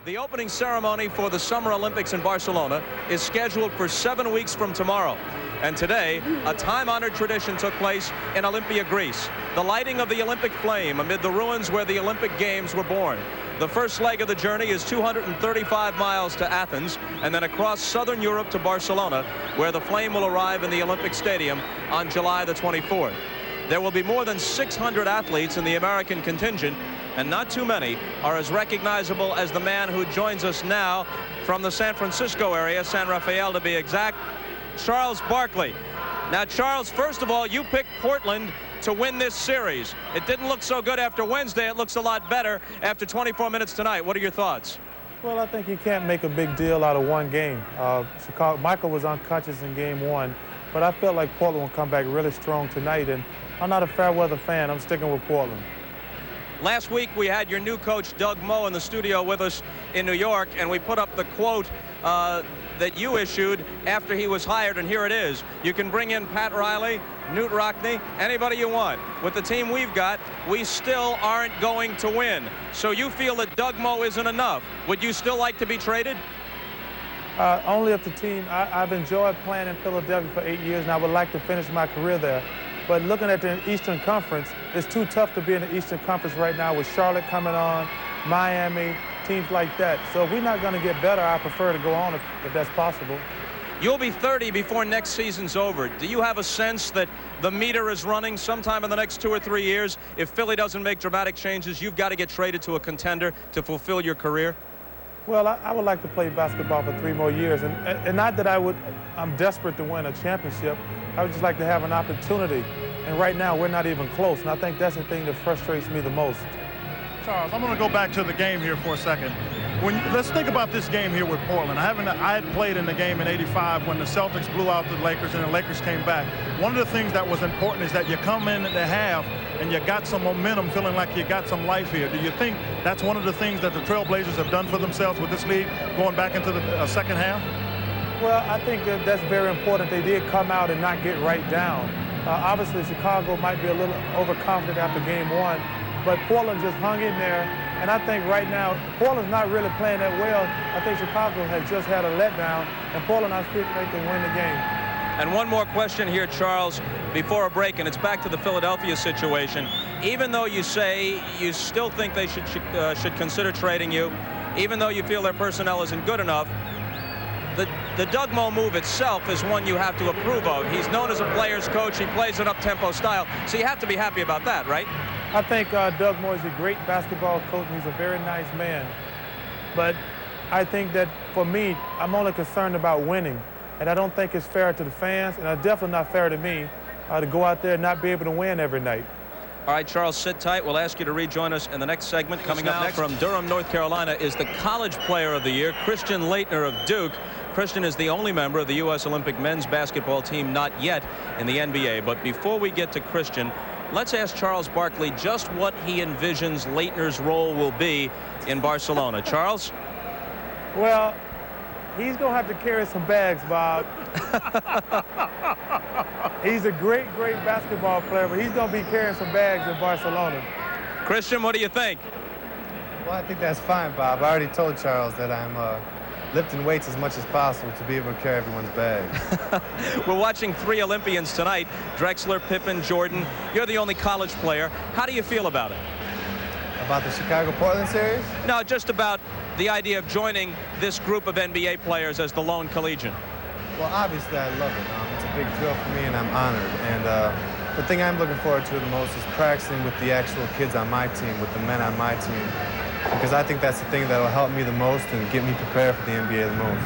The opening ceremony for the Summer Olympics in Barcelona is scheduled for 7 weeks from tomorrow. And today, a time-honored tradition took place in Olympia, Greece. The lighting of the Olympic flame amid the ruins where the Olympic Games were born. The first leg of the journey is 235 miles to Athens and then across southern Europe to Barcelona, where the flame will arrive in the Olympic Stadium on July the 24th. There will be more than 600 athletes in the American contingent, and not too many are as recognizable as the man who joins us now from the San Francisco area, San Rafael to be exact, Charles Barkley. Now, Charles, first of all, you picked Portland to win this series. It didn't look so good after Wednesday. It looks a lot better after 24 minutes tonight. What are your thoughts? Well, I think you can't make a big deal out of one game. Michael was unconscious in game one, but I felt like Portland will come back really strong tonight, and I'm not a fair weather fan. I'm sticking with Portland. Last week, we had your new coach, Doug Moe, in the studio with us in New York, and we put up the quote that you issued after he was hired, and here it is. You can bring in Pat Riley, Knute Rockne, anybody you want. With the team we've got, we still aren't going to win. So you feel that Doug Moe isn't enough. Would you still like to be traded? Only if the team, I've enjoyed playing in Philadelphia for 8 years, and I would like to finish my career there. But looking at the Eastern Conference, it's too tough to be in the Eastern Conference right now with Charlotte coming on, Miami, teams like that. So if we're not going to get better, I prefer to go on if that's possible. You'll be 30 before next season's over. Do you have a sense that the meter is running sometime in the next 2 or 3 years? If Philly doesn't make dramatic changes, you've got to get traded to a contender to fulfill your career? Well, I would like to play basketball for 3 more years. And not that I'm desperate to win a championship. I would just like to have an opportunity. And right now, we're not even close. And I think that's the thing that frustrates me the most. Charles, I'm going to go back to the game here for a second. Let's think about this game here with Portland. I had played in the game in '85 when the Celtics blew out the Lakers and the Lakers came back. One of the things that was important is that you come in at the half and you got some momentum, feeling like you got some life here. Do you think that's one of the things that the Trailblazers have done for themselves with this league going back into the second half? Well, I think that's very important. They did come out and not get right down. Obviously, Chicago might be a little overconfident after game one, but Portland just hung in there. And I think right now, Portland's not really playing that well. I think Chicago has just had a letdown, and Portland, I think they can win the game. And one more question here, Charles, before a break, and it's back to the Philadelphia situation. Even though you say you still think they should consider trading you, even though you feel their personnel isn't good enough, the Doug Moe move itself is one you have to approve of. He's known as a player's coach. He plays an up-tempo style, so you have to be happy about that, right? I think Doug Moe is a great basketball coach, and he's a very nice man. But I think that for me, I'm only concerned about winning. And I don't think it's fair to the fans, and it's definitely not fair to me to go out there and not be able to win every night. All right, Charles, sit tight. We'll ask you to rejoin us in the next segment. Coming up next from Durham, North Carolina, is the College Player of the Year, Christian Laettner of Duke. Christian is the only member of the U.S. Olympic men's basketball team not yet in the NBA. But before we get to Christian, let's ask Charles Barkley just what he envisions Laettner's role will be in Barcelona. Charles? Well, he's going to have to carry some bags, Bob. He's a great, great basketball player, but he's going to be carrying some bags in Barcelona. Christian, what do you think? Well, I think that's fine, Bob. I already told Charles that I'm lifting weights as much as possible to be able to carry everyone's bags. We're watching 3 Olympians tonight, Drexler, Pippen, Jordan. You're the only college player. How do you feel about it? About the Chicago-Portland series? No, just about the idea of joining this group of NBA players as the lone collegian. Well, obviously, I love it. It's a big thrill for me, and I'm honored. And the thing I'm looking forward to the most is practicing with the actual kids on my team, with the men on my team, because I think that's the thing that will help me the most and get me prepared for the NBA the most.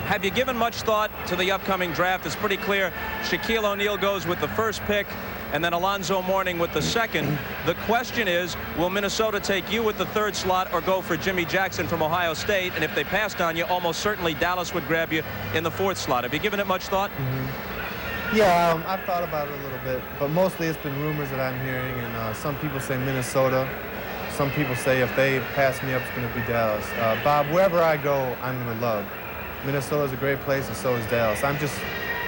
Have you given much thought to the upcoming draft? It's pretty clear Shaquille O'Neal goes with the first pick, and then Alonzo Mourning with the second. The question is, will Minnesota take you with the 3rd slot or go for Jimmy Jackson from Ohio State? And if they passed on you, almost certainly Dallas would grab you in the 4th slot. Have you given it much thought? Yeah, I've thought about it a little bit, but mostly it's been rumors that I'm hearing, and some people say Minnesota. Some people say if they pass me up, it's going to be Dallas. Bob, wherever I go, I'm going to love. Minnesota's a great place, and so is Dallas. I'm just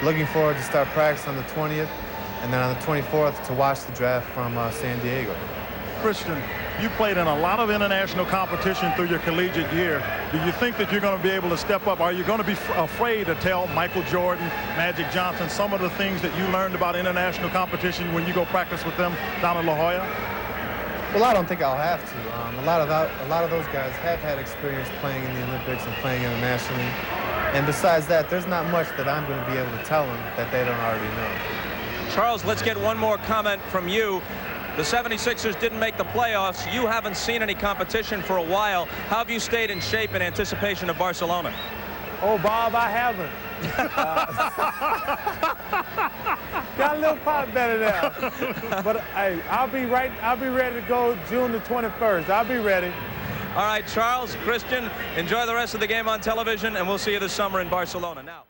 looking forward to start practice on the 20th, and then on the 24th to watch the draft from San Diego. Christian, You played in a lot of international competition through your collegiate year. Do you think that you're going to be able to step up? Are you going to be afraid to tell Michael Jordan, Magic Johnson, some of the things that you learned about international competition when you go practice with them down in La Jolla? Well, I don't think I'll have to. A lot of those guys have had experience playing in the Olympics and playing internationally. And besides that, there's not much that I'm going to be able to tell them that they don't already know. Charles, let's get one more comment from you. The 76ers didn't make the playoffs. You haven't seen any competition for a while. How have you stayed in shape in anticipation of Barcelona? Oh, Bob, I haven't. Got a little pop better there. But hey, I'll be ready to go June the 21st. I'll be ready. All right, Charles, Christian, enjoy the rest of the game on television, and we'll see you this summer in Barcelona. Now.